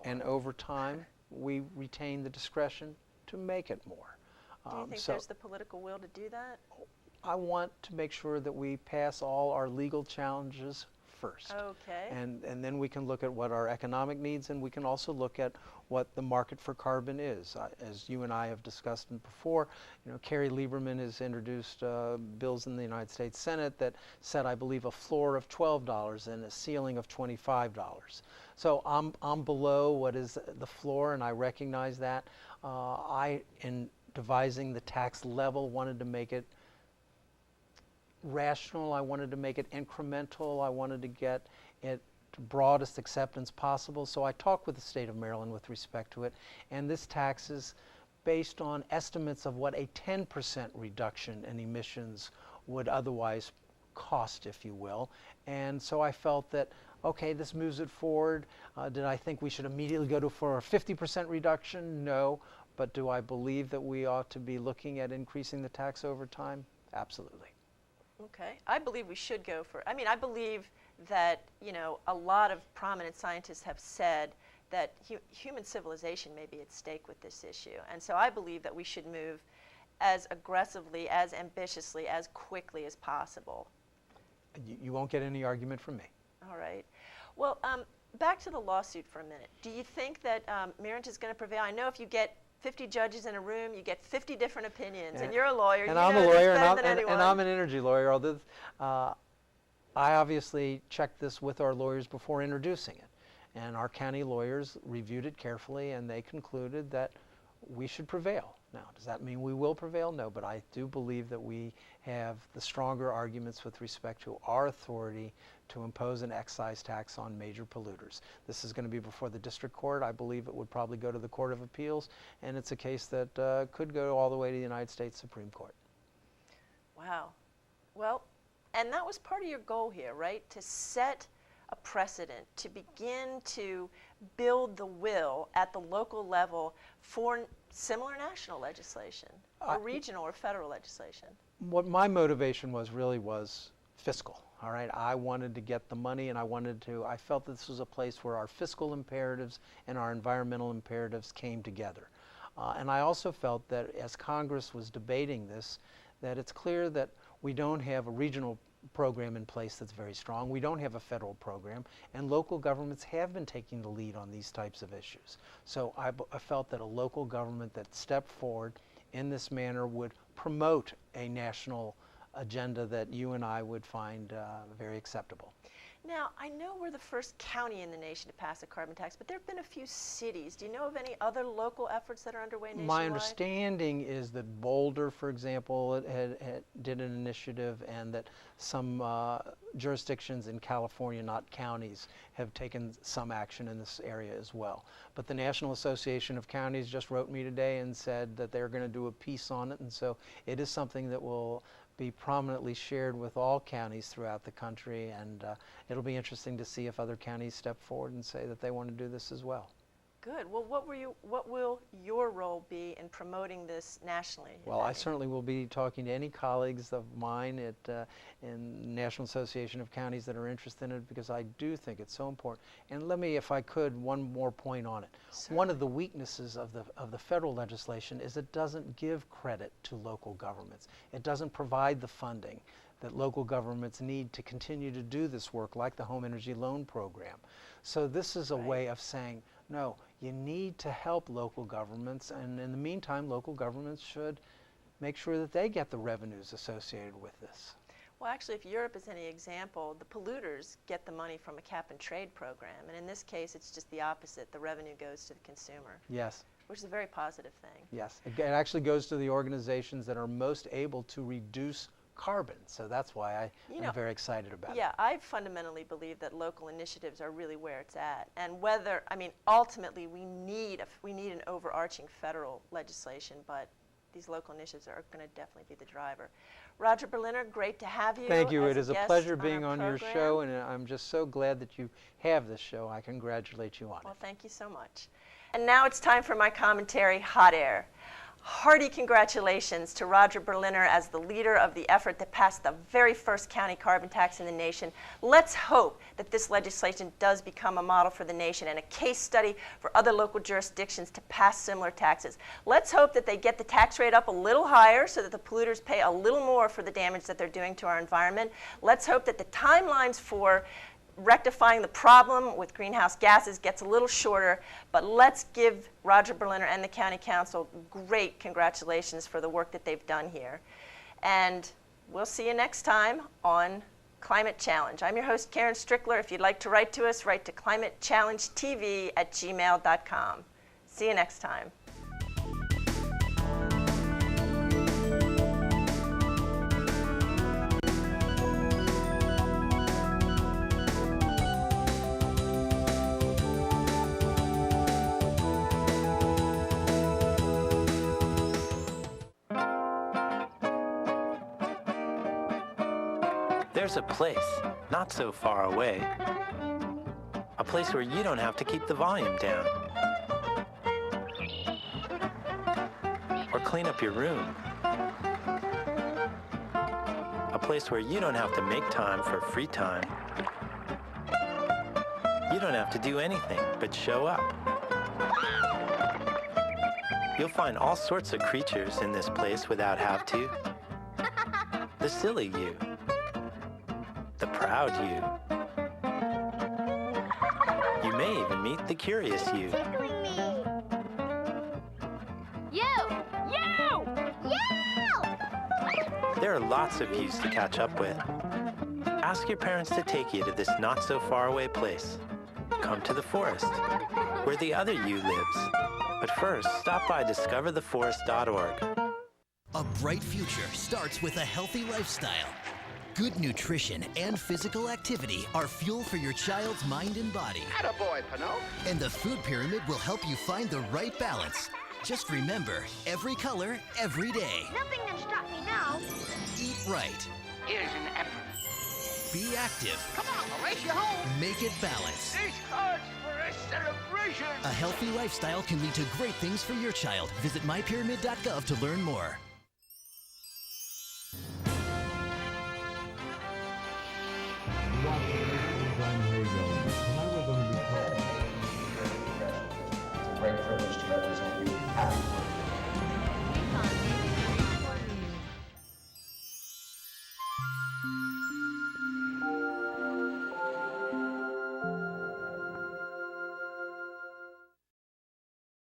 And over time, we retain the discretion to make it more. Do you think So there's the political will to do that? I want to make sure that we pass all our legal challenges first. Okay. And then we can look at what our economic needs, and we can also look at what the market for carbon is. As you and I have discussed before, Carrie Lieberman has introduced bills in the United States Senate that set, I believe, a floor of $12 and a ceiling of $25. So I'm below what is the floor, and I recognize that. In devising the tax level, wanted to make it rational. I wanted to make it incremental. I wanted to get it to broadest acceptance possible. So I talked with the state of Maryland with respect to it, and this tax is based on estimates of what a 10% reduction in emissions would otherwise cost, if you will. And so I felt that, okay, this moves it forward. Did I think we should immediately go for a 50% reduction? No. But do I believe that we ought to be looking at increasing the tax over time? Absolutely. Okay. I believe we should go for, I believe that, a lot of prominent scientists have said that human civilization may be at stake with this issue. And so I believe that we should move as aggressively, as ambitiously, as quickly as possible. You won't get any argument from me. All right. Well, back to the lawsuit for a minute. Do you think that Merent is going to prevail? I know if you get 50 judges in a room, you get 50 different opinions, and you're a lawyer. And I'm a lawyer, and I'm an energy lawyer. Although I obviously checked this with our lawyers before introducing it, and our county lawyers reviewed it carefully, and they concluded that we should prevail. Now, does that mean we will prevail? No, but I do believe that we have the stronger arguments with respect to our authority to impose an excise tax on major polluters. This is going to be before the district court. I believe it would probably go to the Court of Appeals, and it's a case that could go all the way to the United States Supreme Court. Wow. Well, and that was part of your goal here, right? To set a precedent, to begin to build the will at the local level for similar national legislation, or regional or federal legislation. What my motivation was fiscal. All right, I wanted to get the money, and I felt that this was a place where our fiscal imperatives and our environmental imperatives came together. And I also felt that as Congress was debating this, that it's clear that we don't have a regional program in place that's very strong. We don't have a federal program, and local governments have been taking the lead on these types of issues. So I felt that a local government that stepped forward in this manner would promote a national agenda that you and I would find very acceptable. Now, I know we're the first county in the nation to pass a carbon tax, but there have been a few cities. Do you know of any other local efforts that are underway nationwide? My understanding is that Boulder, for example, did an initiative, and that some jurisdictions in California, not counties, have taken some action in this area as well. But the National Association of Counties just wrote me today and said that they're going to do a piece on it, and so it is something that will be prominently shared with all counties throughout the country, and it'll be interesting to see if other counties step forward and say that they want to do this as well. Good. Well, what will your role be in promoting this nationally? Well, I certainly will be talking to any colleagues of mine in the National Association of Counties that are interested in it, because I do think it's so important. And let me, if I could, one more point on it. Certainly. One of the weaknesses of the federal legislation is it doesn't give credit to local governments. It doesn't provide the funding that local governments need to continue to do this work, like the Home Energy Loan Program. So this is a way of saying, no, you need to help local governments, and in the meantime, local governments should make sure that they get the revenues associated with this. Well, actually, if Europe is any example, the polluters get the money from a cap and trade program, and in this case, it's just the opposite. The revenue goes to the consumer. Yes. Which is a very positive thing. Yes. It actually goes to the organizations that are most able to reduce carbon, so that's why I'm very excited about it. Yeah, I fundamentally believe that local initiatives are really where it's at, and whether, ultimately we need an overarching federal legislation, but these local initiatives are going to definitely be the driver. Roger Berliner, great to have you. Thank you. It is a pleasure being on your show, and I'm just so glad that you have this show. I congratulate you on it. Well, thank you so much. And now it's time for my commentary, Hot Air. hearty congratulations to Roger Berliner as the leader of the effort that passed the very first county carbon tax in the nation. Let's hope that this legislation does become a model for the nation and a case study for other local jurisdictions to pass similar taxes. Let's hope that they get the tax rate up a little higher so that the polluters pay a little more for the damage that they're doing to our environment. Let's hope that the timelines for rectifying the problem with greenhouse gases gets a little shorter, but let's give Roger Berliner and the County Council great congratulations for the work that they've done here. And we'll see you next time on Climate Challenge. I'm your host, Karen Strickler. If you'd like to write to us, write to climatechallengetv@gmail.com. See you next time. There's a place not so far away, a place where you don't have to keep the volume down or clean up your room, a place where you don't have to make time for free time. You don't have to do anything but show up. You'll find all sorts of creatures in this place without have to. The silly you, the proud you. You may even meet the curious you. Tickling me. You! There are lots of yous to catch up with. Ask your parents to take you to this not so far away place. Come to the forest, where the other you lives. But first, stop by discovertheforest.org. A bright future starts with a healthy lifestyle. Good nutrition and physical activity are fuel for your child's mind and body. Attaboy, Pinot. And the food pyramid will help you find the right balance. Just remember, every color, every day. Nothing can stop me now. Eat right. Here's an apple. Be active. Come on, I'll race you home. Make it balanced. This calls for a celebration. A healthy lifestyle can lead to great things for your child. Visit mypyramid.gov to learn more. It's a great privilege to represent you. Happy